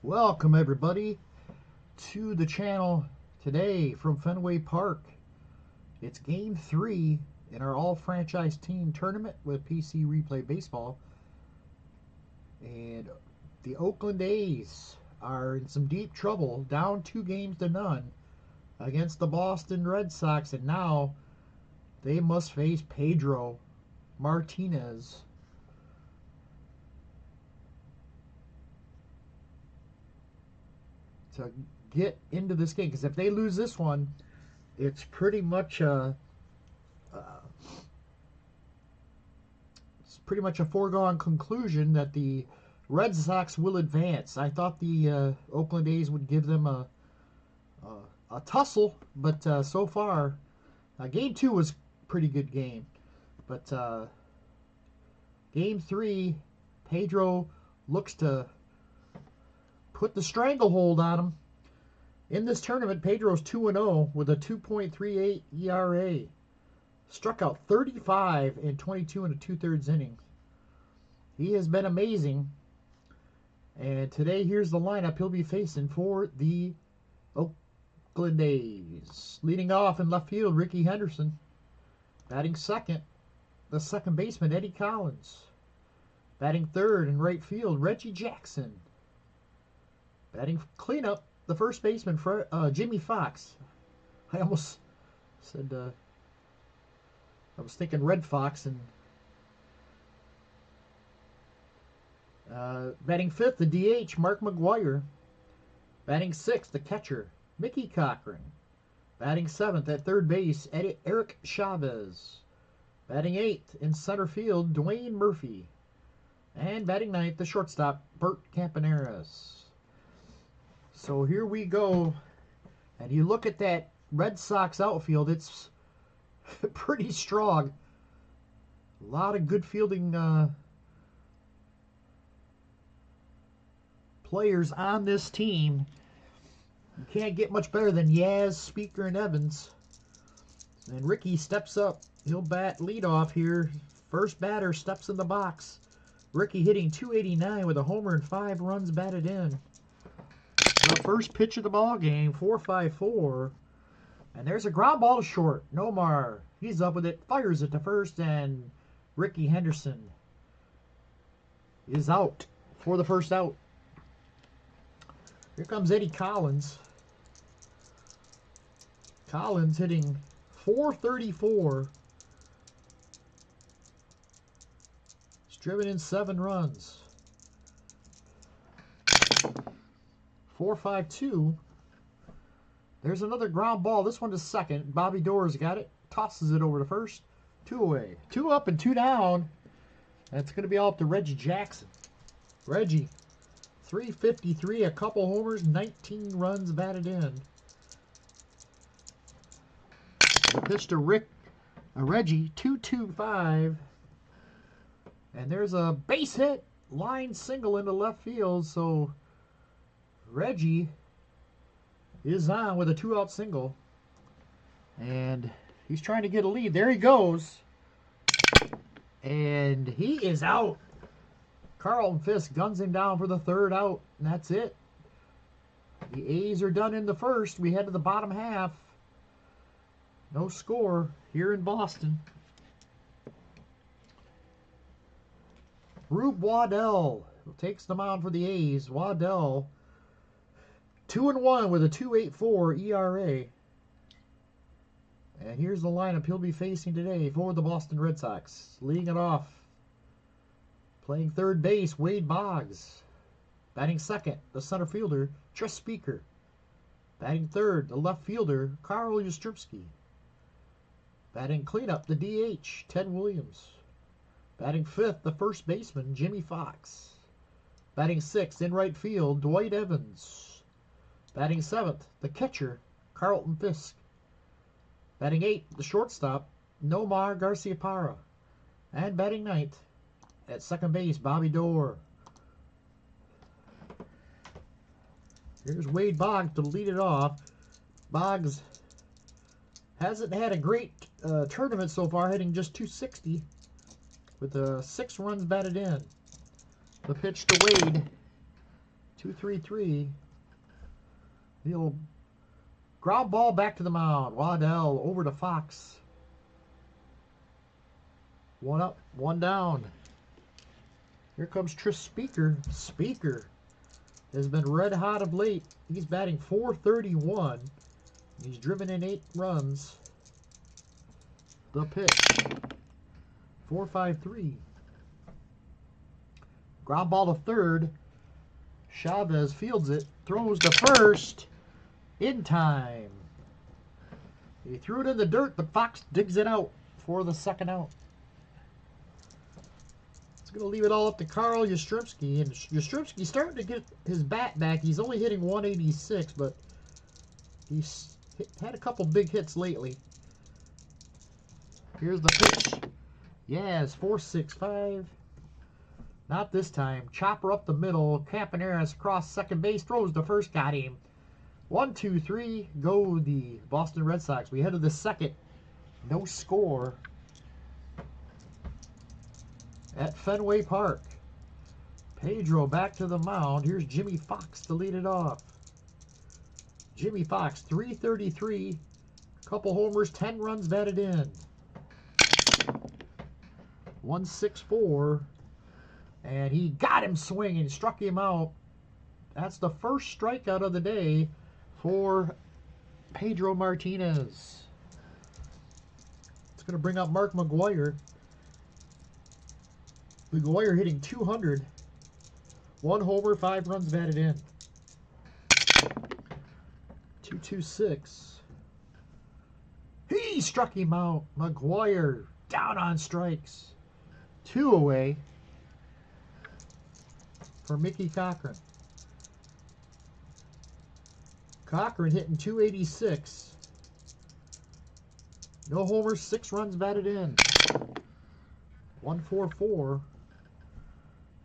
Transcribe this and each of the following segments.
Welcome everybody to the channel today from Fenway Park. It's game 3 in our all-franchise team tournament with PC Replay Baseball, and the Oakland A's are in some deep trouble, down 2-0 against the Boston Red Sox, and now they must face Pedro Martinez. To get into this game, because if they lose this one, it's pretty much a foregone conclusion that the Red Sox will advance. I thought the Oakland A's would give them a tussle, but so far, game 2 was a pretty good game, but game 3, Pedro looks to put the stranglehold on him. In this tournament, Pedro's 2-0 with a 2.38 ERA. Struck out 35 in 22 and 2/3 innings. He has been amazing. And today, here's the lineup he'll be facing for the Oakland A's. Leading off in left field, Ricky Henderson. Batting second, the second baseman, Eddie Collins. Batting third in right field, Reggie Jackson. Batting cleanup, the first baseman, Jimmy Fox. I almost said, I was thinking Red Fox. And batting fifth, the DH, Mark McGuire. Batting sixth, the catcher, Mickey Cochran. Batting seventh at third base, Eric Chavez. Batting eighth in center field, Dwayne Murphy. And batting ninth, the shortstop, Bert Campaneris. So here we go, and you look at that Red Sox outfield, it's pretty strong. A lot of good fielding players on this team. You can't get much better than Yaz, Speaker, and Evans. And Ricky steps up. He'll bat leadoff here. First batter steps in the box. Ricky hitting .289 with a homer and 5 runs batted in. The first pitch of the ball game, 4-5-4, and there's a ground ball to short. Nomar, he's up with it, fires it to first, and Ricky Henderson is out for the first out. Here comes Eddie Collins. Collins hitting .434. He's driven in 7 runs. 4-5-2. There's another ground ball. This one to second. Bobby Doerr's got it. Tosses it over to first. 2 away. 2 up and 2 down. That's going to be all up to Reggie Jackson. Reggie, .353, a couple homers, 19 runs batted in. The pitch to Reggie, 2-2-5. And there's a base hit. Line single into left field, so Reggie is on with a 2-out single, and he's trying to get a lead. There he goes, and he is out. Carlton Fisk guns him down for the 3rd out, and that's it. The A's are done in the first. We head to the bottom half. No score here in Boston. Rube Waddell takes the mound for the A's. Waddell 2-1 with a 2.84 ERA. And here's the lineup he'll be facing today for the Boston Red Sox. Leading it off, playing third base, Wade Boggs. Batting second, the center fielder, Tress Speaker. Batting third, the left fielder, Carl Yastrzemski. Batting cleanup, the DH, Ted Williams. Batting fifth, the first baseman, Jimmy Fox. Batting sixth, in right field, Dwight Evans. Batting 7th, the catcher, Carlton Fisk. Batting 8th, the shortstop, Nomar Garciaparra. And batting 9th, at second base, Bobby Doerr. Here's Wade Boggs to lead it off. Boggs hasn't had a great tournament so far, hitting just .260 with 6 runs batted in. The pitch to Wade, 2-3-3. He'll ground ball back to the mound. Waddell over to Fox. 1 up, 1 down. Here comes Tris Speaker. Speaker has been red hot of late. He's batting .431. He's driven in 8 runs. The pitch, 4-5-3. Ground ball to third. Chavez fields it, throws to first. In time. He threw it in the dirt, but Fox digs it out for the second out. It's going to leave it all up to Carl Yastrzemski. And Yastrzemski's starting to get his bat back. He's only hitting .186, but he's had a couple big hits lately. Here's the pitch. Yes, 4-6-5. Not this time. Chopper up the middle. Campaneris across second base. Throws to first. Got him. 1-2-3. Go the Boston Red Sox. We head to the second. No score at Fenway Park. Pedro back to the mound. Here's Jimmy Fox to lead it off. Jimmy Fox, .333. Couple homers, 10 runs batted in. 1-6-4. And he got him swinging, struck him out. That's the first strikeout of the day for Pedro Martinez. It's going to bring up Mark McGwire. McGwire hitting .200. 1 homer, 5 runs batted in. 2-2-6. He struck him out. McGwire down on strikes. 2 away for Mickey Cochran. Cochran hitting .286. No homers, 6 runs batted in. 1-4-4.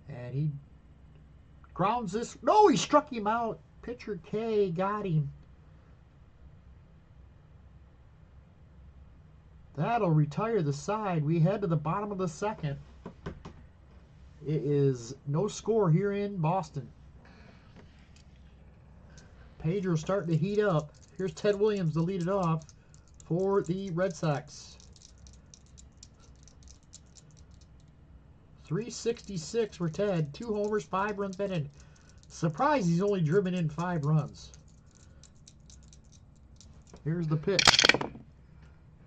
And he grounds this. No, he struck him out. Pitcher K got him. That'll retire the side. We head to the bottom of the second. It is no score here in Boston. Pedro starting to heat up. Here's Ted Williams to lead it off for the Red Sox. .366 for Ted. 2 homers, 5 runs batted in. Surprised he's only driven in 5 runs. Here's the pitch.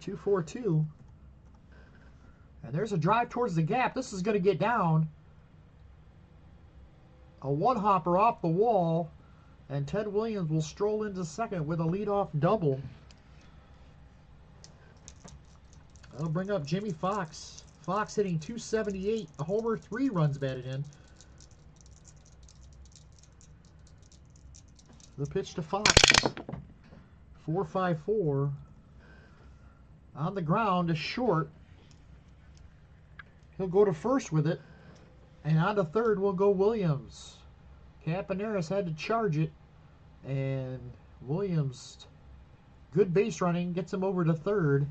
2-4-2. And there's a drive towards the gap. This is going to get down. A 1-hopper off the wall. And Ted Williams will stroll into second with a leadoff double. That'll bring up Jimmy Fox. Fox hitting .278. A homer, 3 runs batted in. The pitch to Fox. 4-5-4. On the ground, a short. He'll go to first with it. And on to third will go Williams. Campaneris had to charge it. And Williams, good base running, gets him over to third.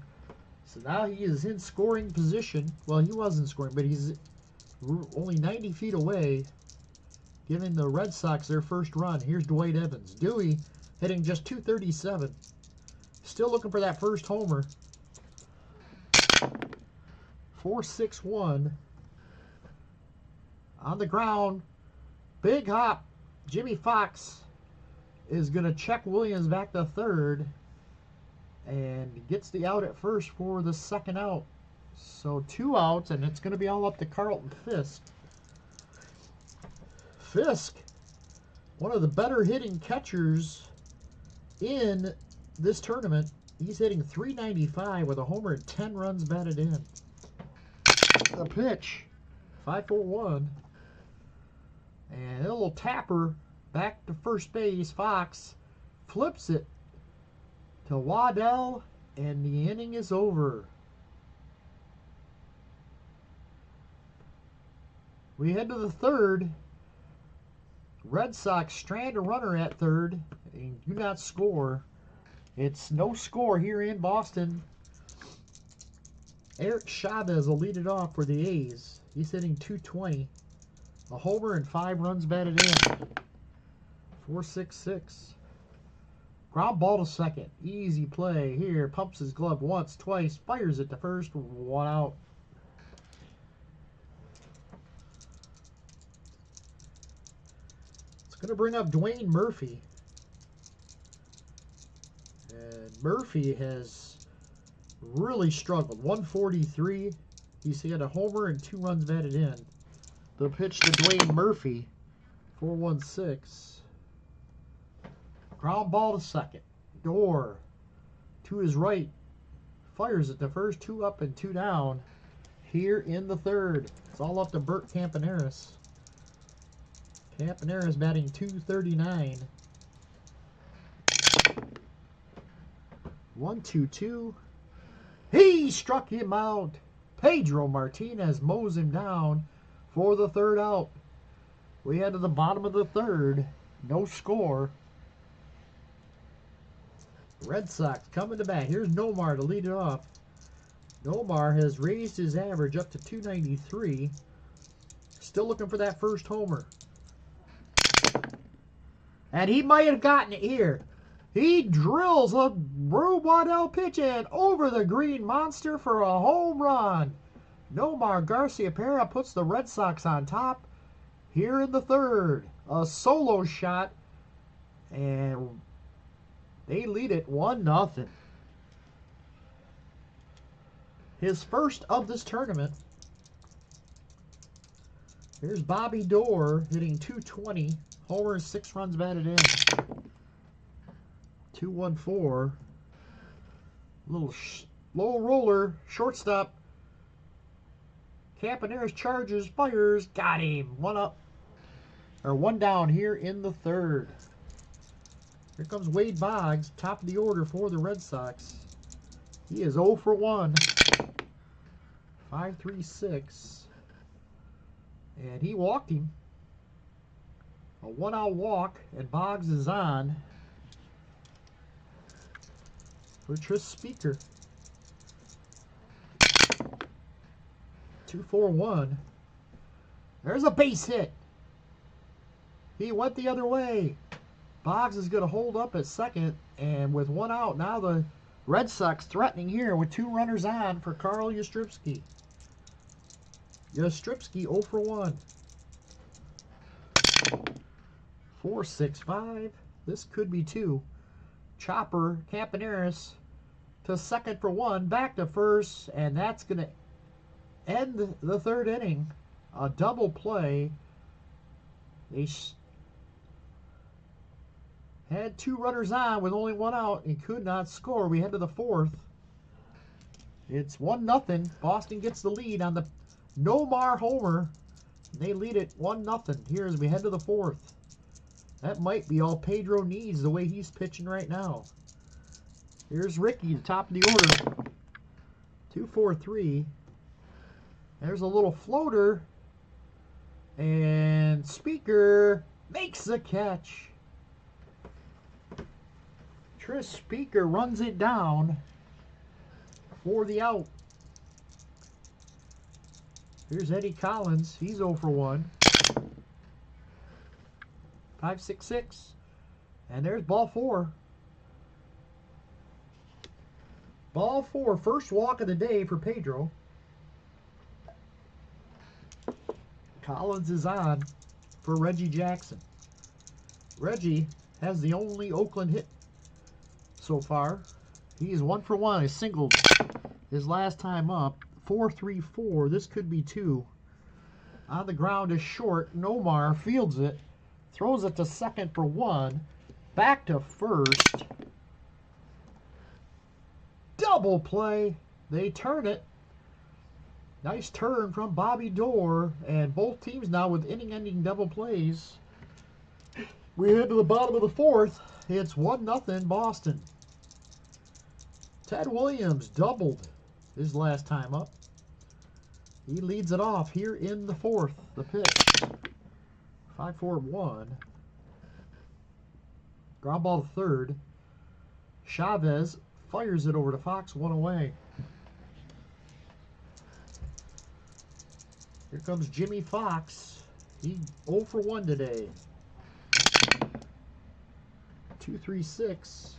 So now he is in scoring position. Well, he wasn't scoring, but he's only 90 feet away, giving the Red Sox their first run. Here's Dwight Evans. Dewey hitting just .237. Still looking for that first homer. 4-6-1. On the ground. Big hop. Jimmy Fox is going to check Williams back to third. And gets the out at first for the second out. So 2 outs, and it's going to be all up to Carlton Fisk. Fisk, one of the better hitting catchers in this tournament. He's hitting .395 with a homer and 10 runs batted in. The pitch, 5-4-1. And a little tapper back to first base. Fox clips it to Waddell, and the inning is over. We head to the third. Red Sox strand a runner at third and do not score. It's no score here in Boston. Eric Chavez will lead it off for the A's. He's hitting .220. A homer and 5 runs batted in. 4.66. Ground ball to second. Easy play here. Pumps his glove once, twice. Fires it to first. 1 out. It's going to bring up Dwayne Murphy. And Murphy has really struggled. 143. He's had a homer and 2 runs batted in. The pitch to Dwayne Murphy. 4.16. Ground ball to second. Door to his right. Fires it to first. 2 up and 2 down. Here in the third. It's all up to Bert Campaneris. Campaneris batting .239. 1-2-2. He struck him out. Pedro Martinez mows him down for the third out. We head to the bottom of the third. No score. Red Sox coming to bat. Here's Nomar to lead it off. Nomar has raised his average up to .293. Still looking for that first homer. And he might have gotten it here. He drills a RUBE Waddell pitch in over the green monster for a home run. Nomar Garciaparra puts the Red Sox on top here in the third. A solo shot, and they lead it 1-0. His first of this tournament. Here's Bobby Doerr hitting .220. Homer, 6 runs batted in. 2-1-4. Little low roller. Shortstop. Campaneris charges, fires, got him. 1 up. Or 1 down here in the third. Here comes Wade Boggs, top of the order for the Red Sox. He is 0 for 1. 5.36. And he walked him. A 1-out walk, and Boggs is on for Tris Speaker. 2-4-1. There's a base hit. He went the other way. Boggs is going to hold up at second, and with 1 out, now the Red Sox threatening here with 2 runners on for Carl Yastrzemski. Yastrzemski 0 for 1. 4.65. This could be 2. Chopper, Campaneris to second for 1. Back to first, and that's going to end the third inning. A double play. They had 2 runners on with only 1 out and could not score. We head to the fourth. It's 1-0. Boston gets the lead on the Nomar homer. They lead it 1-0 here as we head to the fourth. That might be all Pedro needs the way he's pitching right now. Here's Ricky, the top of the order. 2-4-3. There's a little floater. And Speaker makes the catch. Tris Speaker runs it down for the out. Here's Eddie Collins. He's 0 for 1. 5.66. And there's ball 4. Ball 4. First walk of the day for Pedro. Collins is on for Reggie Jackson. Reggie has the only Oakland hit so far. He is 1 for 1. He singled his last time up. 4.34. This could be 2. On the ground is short. Nomar fields it. Throws it to second for 1. Back to first. Double play. They turn it. Nice turn from Bobby Doerr. And both teams now with inning-ending double plays. We head to the bottom of the fourth. it's 1-0 Boston. Ted Williams doubled his last time up. He leads it off here in the 4th. The pitch. 5-4-1. Ground ball to third. Chavez fires it over to Fox, 1 away. Here comes Jimmy Fox. He 0 for 1 today. 2-3-6.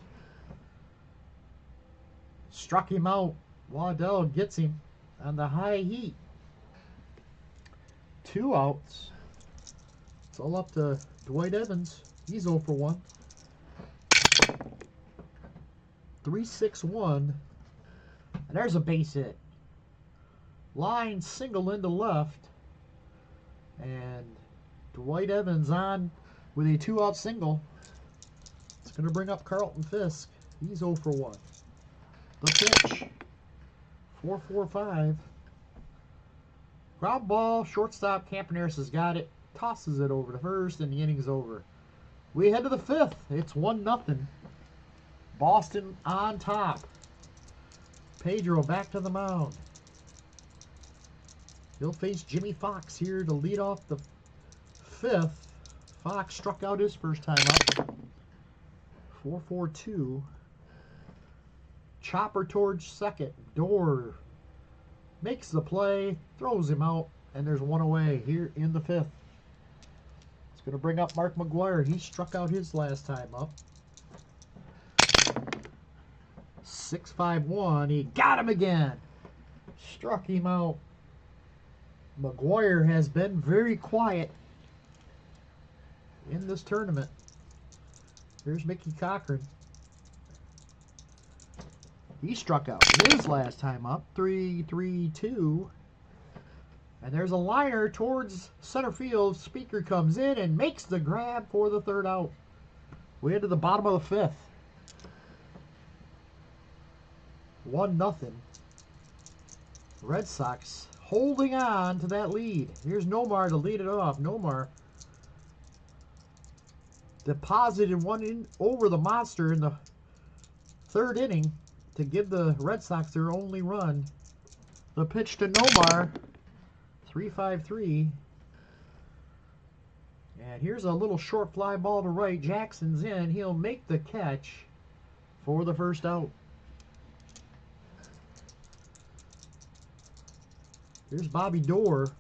Struck him out. Waddell gets him on the high heat. 2 outs. It's all up to Dwight Evans. He's 0 for 1. 3-6-1. And there's a base hit. Line single into left. And Dwight Evans on with a 2-out single. It's going to bring up Carlton Fisk. He's 0 for 1. The pitch. 4-4-5. Ground ball. Shortstop Campaneris has got it. Tosses it over to first, and the inning's over. We head to the 5th. It's 1-0. Boston on top. Pedro back to the mound. He'll face Jimmy Fox here to lead off the 5th. Fox struck out his first time up. 4-4-2. Chopper towards second. Door makes the play, throws him out, and there's 1 away here in the 5th. It's going to bring up Mark McGuire. He struck out his last time up. 6-5-1. He got him again. Struck him out. McGuire has been very quiet in this tournament. Here's Mickey Cochran. He struck out his last time up. 3-3-2. And there's a liner towards center field. Speaker comes in and makes the grab for the 3rd out. We head to the bottom of the 5th. 1-0. Red Sox holding on to that lead. Here's Nomar to lead it off. Nomar deposited one in over the monster in the 3rd inning to give the Red Sox their only run. The pitch to Nomar. 3-5-3. And here's a little short fly ball to right. Jackson's in. He'll make the catch for the 1st out. Here's Bobby Doerr.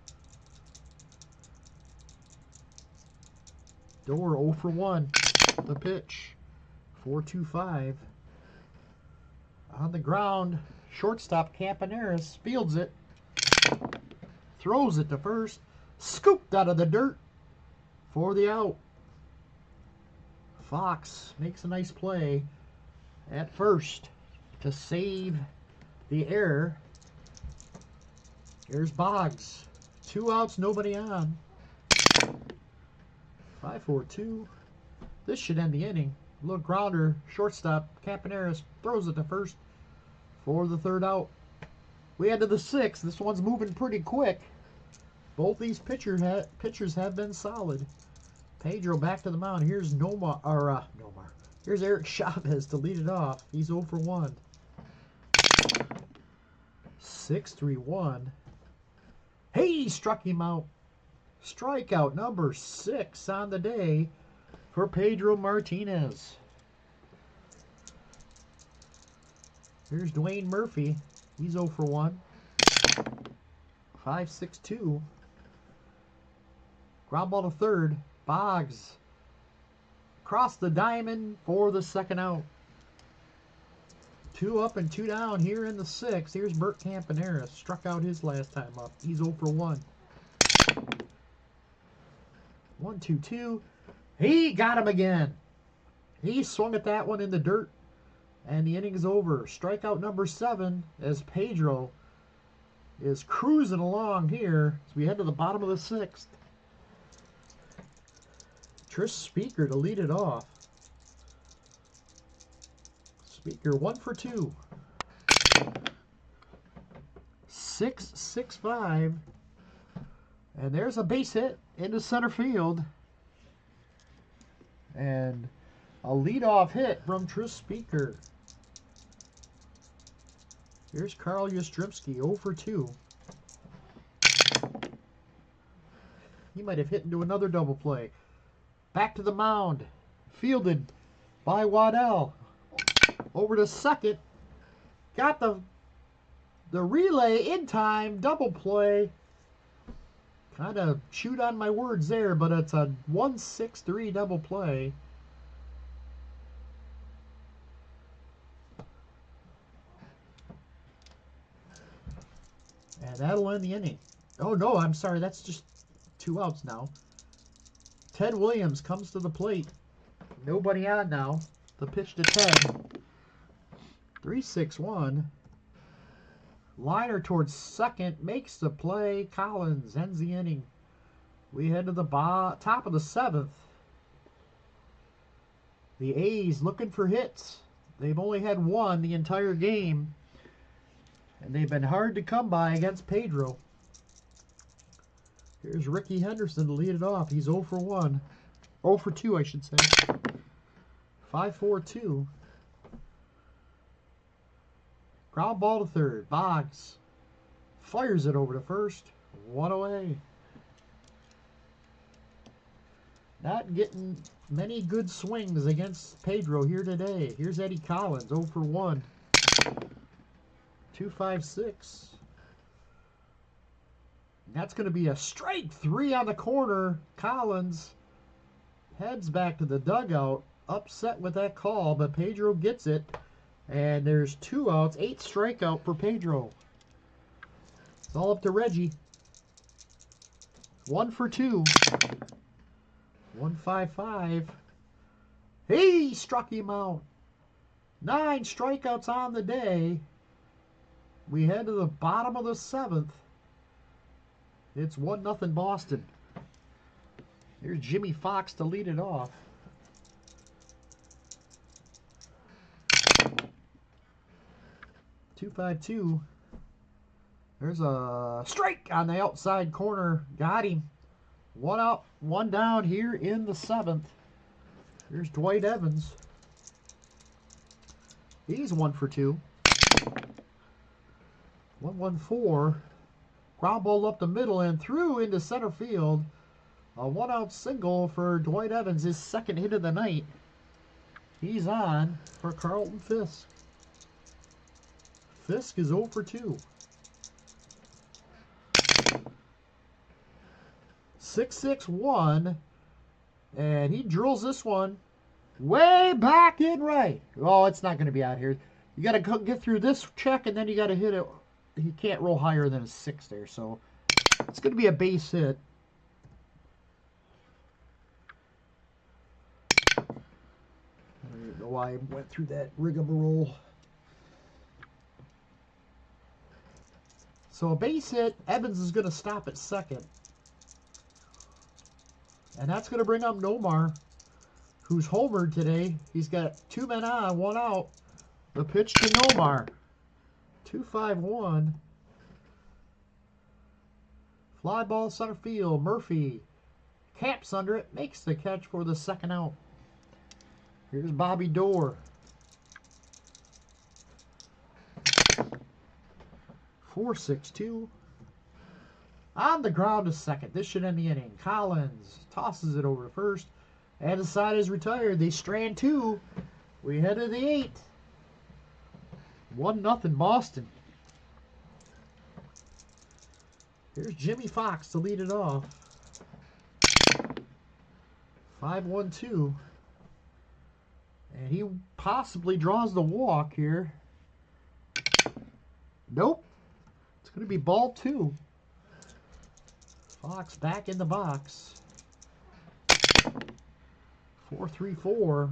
Doerr 0 for 1. The pitch. 4-2-5. On the ground, shortstop Campaneris fields it. Throws it to first. Scooped out of the dirt for the out. Fox makes a nice play at first to save the error. Here's Boggs. 2 outs, nobody on. 5-4-2. This should end the inning. Little grounder, shortstop Campaneris throws it to first for the 3rd out. We head to the 6th. This one's moving pretty quick. Both these pitchers have been solid. Pedro back to the mound. Here's Nomar. Here's Eric Chavez to lead it off. He's 0 for 1. 6-3-1. Hey, he struck him out. Strikeout number 6 on the day for Pedro Martinez. Here's Dwayne Murphy. He's 0 for 1. 5-6-2. Ground ball to third. Boggs across the diamond for the 2nd out. 2 up and 2 down here in the 6th. Here's Bert Campaneris. Struck out his last time up. He's 0 for 1. 1-2-2. He got him again. He swung at that one in the dirt. And the inning's over. Strikeout number 7 as Pedro is cruising along here as we head to the bottom of the 6th. Tris Speaker to lead it off. Speaker 1 for 2. 6-6-5. And there's a base hit into center field. And A leadoff hit from Tris Speaker. Here's Carl Yastrzemski, 0 for 2. He might have hit into another double play. Back to the mound. Fielded by Waddell. Over to second. Got the relay in time. Double play. Kind of chewed on my words there, but it's a 1-6-3 double play. And that'll end the inning. Oh, no, I'm sorry. That's just 2 outs now. Ted Williams comes to the plate. Nobody on now. The pitch to Ted. 3-6-1. Liner towards second. Makes the play. Collins ends the inning. We head to the top of the 7th. The A's looking for hits. They've only had 1 the entire game. And they've been hard to come by against Pedro. Here's Ricky Henderson to lead it off. He's 0 for 1. 0 for 2, I should say. 5-4-2. Ground ball to third. Boggs fires it over to first. 1 away. Not getting many good swings against Pedro here today. Here's Eddie Collins, 0 for 1. 2-5-6. That's going to be a strike 3 on the corner. Collins heads back to the dugout, upset with that call, but Pedro gets it. And there's 2 outs, 8 strikeout for Pedro. It's all up to Reggie. 1 for 2. 1-5-5. He struck him out. 9 strikeouts on the day. We head to the bottom of the 7th. It's 1-0 Boston. Here's Jimmy Fox to lead it off. (2-5-2). There's a strike on the outside corner. Got him. 1 out, 1 down here in the 7th. Here's Dwight Evans. He's 1 for 2. 1-1-4. Ground ball up the middle and through into center field. A 1-out single for Dwight Evans, his 2nd hit of the night. He's on for Carlton Fisk. Fisk is 0 for 2. 6-6-1. And he drills this one way back in right. Oh, it's not going to be out here. You got to get through this check, and then you got to hit it. He can't roll higher than a 6 there, so it's going to be a base hit. I don't know why I went through that rigmarole. So a base hit. Evans is going to stop at second. And that's going to bring up Nomar, who's homered today. He's got 2 men on, 1 out. The pitch to Nomar. 2-5-1. Fly ball center field. Murphy camps under it. Makes the catch for the 2nd out. Here's Bobby Dorr. 4-6-2. On the ground to second. This should end the inning. Collins tosses it over to first. And the side is retired. They strand 2. We head to the 8th. 1-0 Boston. Here's Jimmy Fox to lead it off. 5-1-2. And he possibly draws the walk here. Nope. It's going to be ball 2. Fox back in the box. 4-3-4.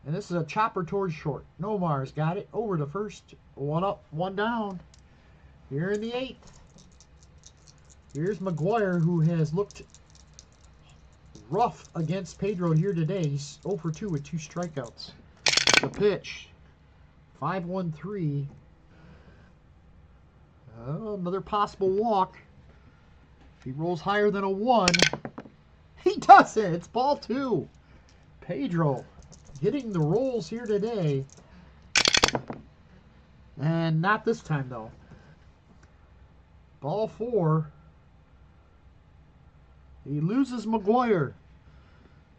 And this is a chopper towards short. Nomar's got it over to first. 1 up, 1 down. Here in the 8th. Here's McGuire, who has looked rough against Pedro here today. He's 0 for 2 with 2 strikeouts. The pitch. 5-1-3. Another possible walk. If he rolls higher than a 1. He doesn't. It's ball 2. Pedro getting the rolls here today. And not this time, though. Ball 4. He loses McGuire.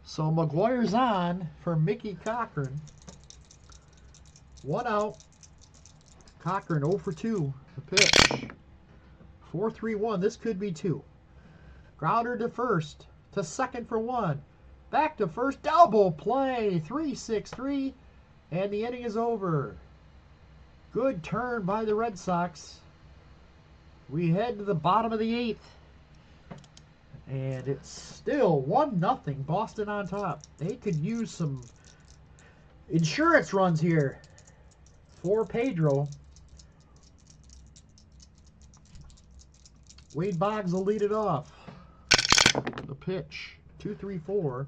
So McGuire's on for Mickey Cochran. 1 out. Cochran 0 for 2. The pitch. 4-3-1. This could be 2. Grounder to first. To second for 1. Back to first. Double play. 3-6-3. And the inning is over. Good turn by the Red Sox. We head to the bottom of the 8th. And it's still 1-0. Boston on top. They could use some insurance runs here for Pedro. Wade Boggs will lead it off. The pitch. 2-3-4.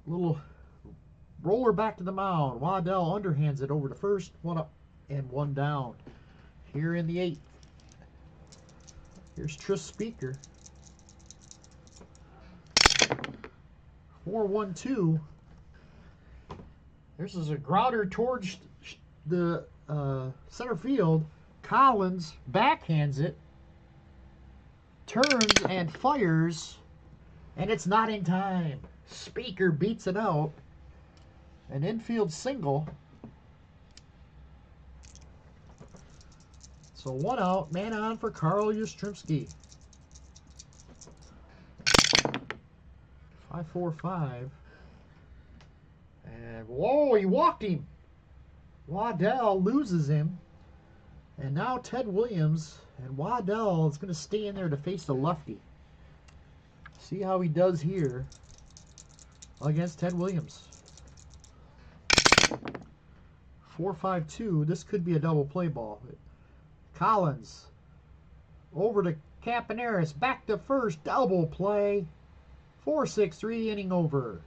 Little roller back to the mound. Waddell underhands it over to first. 1 up and 1 down. Here in the 8th. Here's Tris Speaker. 4-1-2. This is a grounder towards the center field. Collins backhands it. Turns and fires. And it's not in time. Speaker beats it out. An infield single. So 1 out, man on for Carl Yastrzemski. 5-4-5. And whoa, he walked him. Waddell loses him. And now Ted Williams and Waddell is going to stay in there to face the lefty. See how he does here against Ted Williams. 4-5-2. This could be a double play ball. Collins over to Campaneris, back to first, double play. 4-6-3, inning over.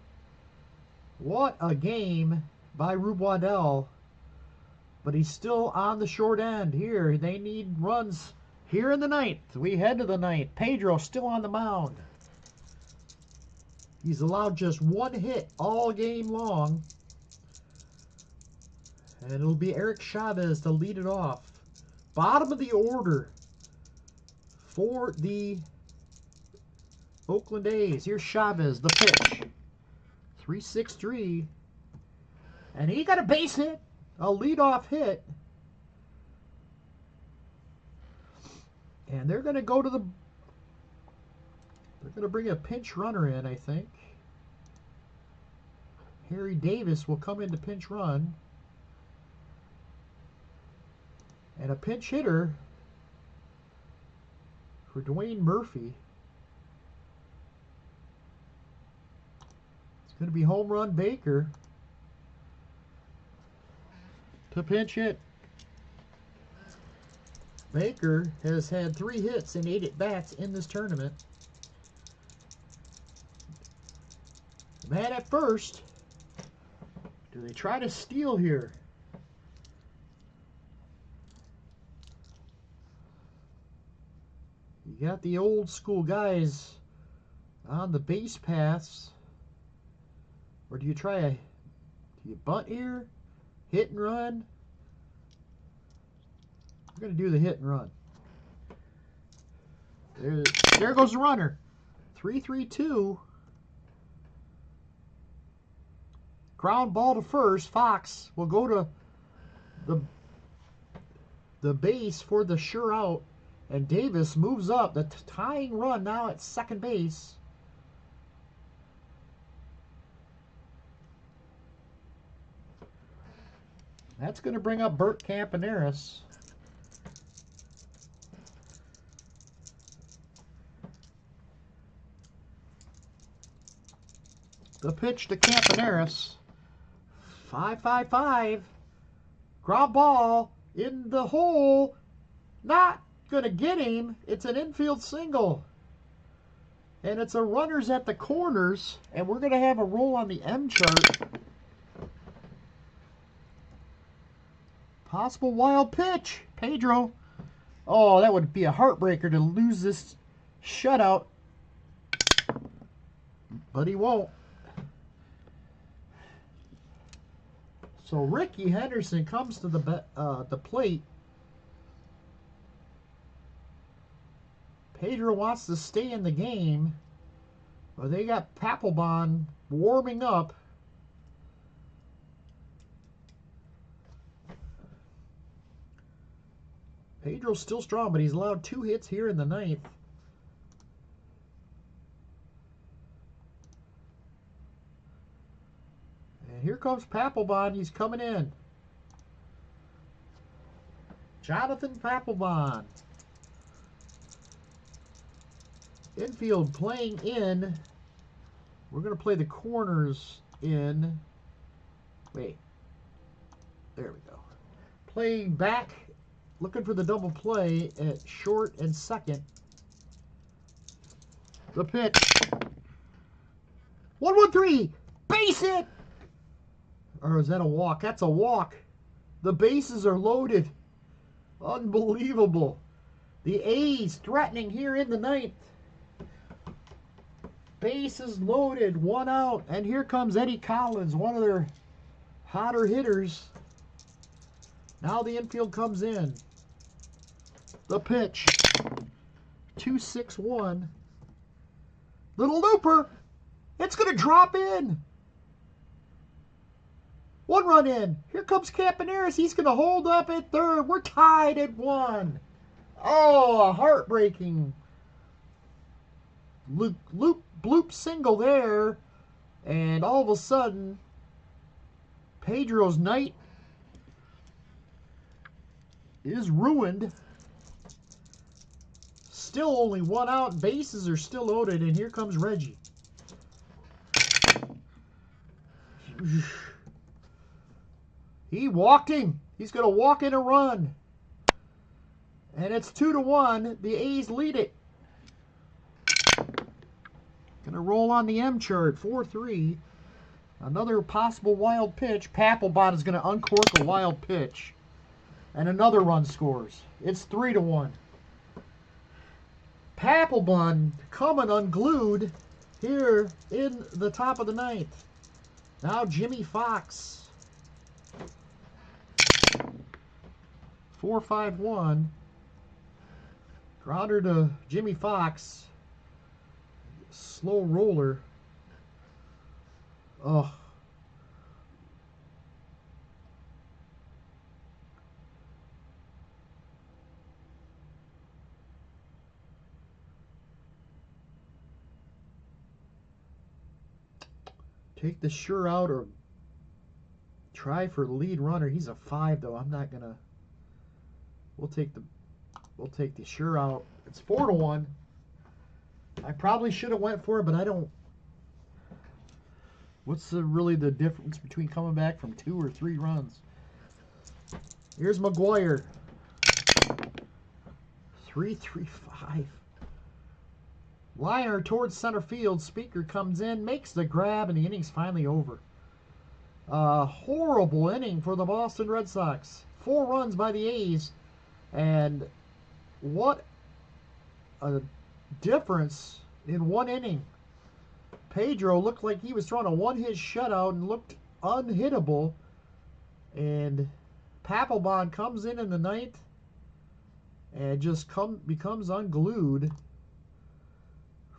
What a game by Rube Waddell. But he's still on the short end here. They need runs here in the 9th. We head to the 9th. Pedro still on the mound. He's allowed just 1 hit all game long. And it'll be Eric Chavez to lead it off. Bottom of the order for the Oakland A's. Here's Chavez, the pitch. 3-6-3. And he got a base hit. A leadoff hit. And they're going to go to the... They're going to bring a pinch runner in, I think. Harry Davis will come in to pinch run. And a pinch hitter for Dwayne Murphy. It's going to be home run Baker to pinch hit. Baker has had 3 hits and 8 at-bats in this tournament. Man at first. Do they try to steal here? You got the old school guys on the base paths. Or do you bunt here? Hit and run? We're going to do the hit and run. There goes the runner. 3-3-2. Ground ball to first. Fox will go to the base for the sure out. And Davis moves up. The tying run now at second base. That's going to bring up Bert Campaneris. The pitch to Campaneris. 5-5-5. Ground ball in the hole. Not going to get him. It's an infield single. And it's a runners at the corners. And we're going to have a roll on the M chart. Possible wild pitch. Pedro. Oh, that would be a heartbreaker to lose this shutout. But he won't. So Ricky Henderson comes to the plate. Pedro wants to stay in the game. Well, they got Papelbon warming up. Pedro's still strong, but he's allowed 2 hits here in the 9th. And here comes Papelbon. He's coming in. Jonathan Papelbon. Infield playing in. We're going to play the corners in. Wait. There we go. Playing back. Looking for the double play at short and second. The pitch. 1-1-3. Base hit. Or is that a walk? That's a walk. The bases are loaded. Unbelievable. The A's threatening here in the 9th. Bases loaded. 1 out. And here comes Eddie Collins, one of their hotter hitters. Now the infield comes in. The pitch. 2-6-1. Little looper. It's going to drop in. 1 run in. Here comes Campaneris. He's going to hold up at third. We're tied at 1. Oh, a heartbreaking bloop single there. And all of a sudden, Pedro's night is ruined. Still only 1 out. Bases are still loaded. And here comes Reggie. He walked him. He's going to walk in a run. And it's 2-1. The A's lead it. Going to roll on the M chart. 4-3. Another possible wild pitch. Papelbon is going to uncork a wild pitch. And another run scores. It's 3-1. Papelbon coming unglued here in the top of the 9th. Now Jimmy Fox. 4-5-1. Grounder to Jimmy Fox. Slow roller. Oh. Take the sure out or try for lead runner. He's a 5 though. I'm not gonna. We'll take the sure out. It's 4-1. I probably should have went for it, but I don't. What's really the difference between coming back from 2 or 3 runs? Here's McGuire. 3-3-5. Liner towards center field. Speaker comes in, makes the grab, and the inning's finally over. Horrible inning for the Boston Red Sox. 4 runs by the A's. And what a difference in 1 inning. Pedro looked like he was throwing a 1-hit shutout and looked unhittable. And Papelbon comes in the 9th and just becomes unglued.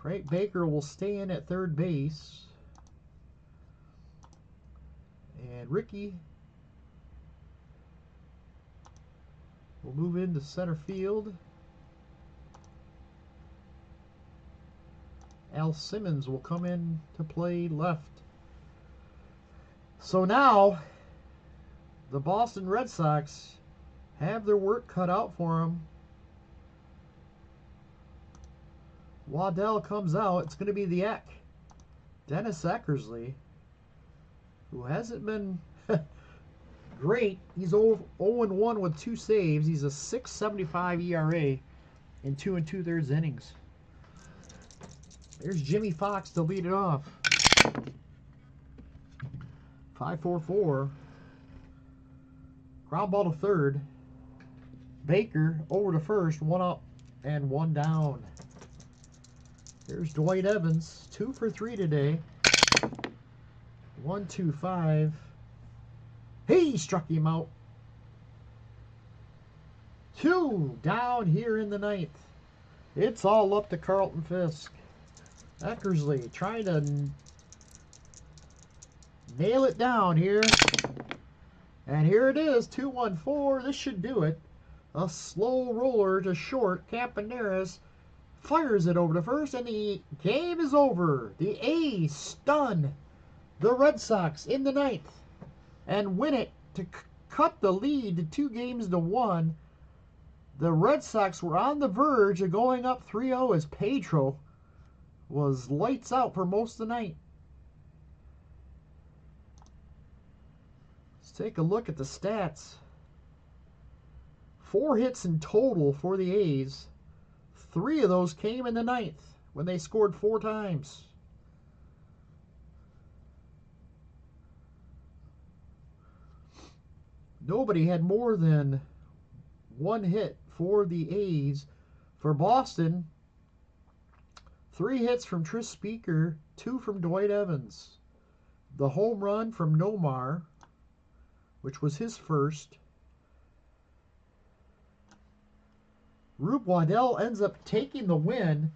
Frank Baker will stay in at third base. And Ricky will move into center field. Al Simmons will come in to play left. So now the Boston Red Sox have their work cut out for them. Waddell comes out. It's going to be the Eck. Dennis Eckersley, who hasn't been great. He's 0-1 with 2 saves. He's a 6.75 ERA in 2 2/3 innings. There's Jimmy Fox to lead it off. 5-4-4. Ground ball to third. Baker over to first. 1 up and 1 down. Here's Dwight Evans, 2 for 3 today. 1-2-5. He struck him out. 2 down here in the 9th. It's all up to Carlton Fisk. Eckersley trying to nail it down here. And here it is, 2-1-4. This should do it. A slow roller to short. Campaneris fires it over to first, and the game is over. The A's stun the Red Sox in the 9th and win it to cut the lead to 2-1. The Red Sox were on the verge of going up 3-0 as PEDRO was lights out for most of the night. Let's take a look at the stats. 4 hits in total for the A's. 3 of those came in the 9th when they scored 4 times. Nobody had more than 1 hit for the A's. For Boston, 3 hits from Tris Speaker, 2 from Dwight Evans. The home run from Nomar, which was his first. RUBE Waddell ends up taking the win.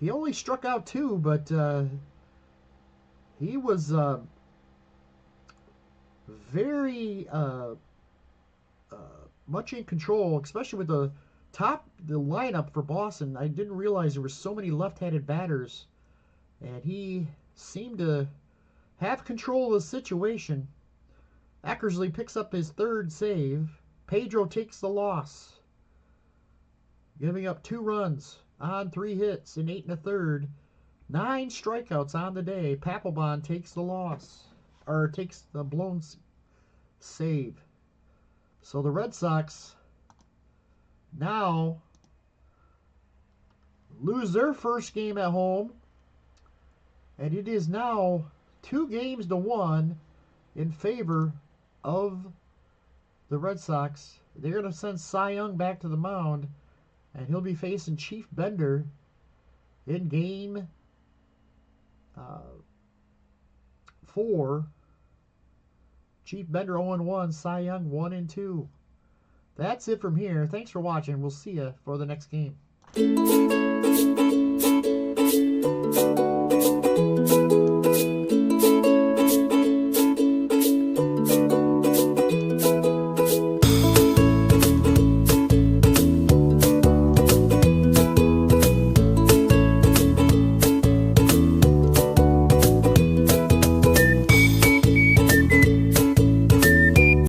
He only struck out 2, but he was very much in control, especially with the lineup for Boston. I didn't realize there were so many left-handed batters, and he seemed to have control of the situation. Eckersley picks up his 3rd save. PEDRO takes the loss, giving up 2 runs on 3 hits in 8 1/3. 9 strikeouts on the day. Papelbon takes the loss, or takes the blown save. So the Red Sox now lose their first game at home, and it is now 2-1 in favor of the Red Sox. They're going to send Cy Young back to the mound, and he'll be facing Chief Bender in game 4. Chief Bender 0-1, Cy Young 1-2. That's it from here. Thanks for watching. We'll see you for the next game.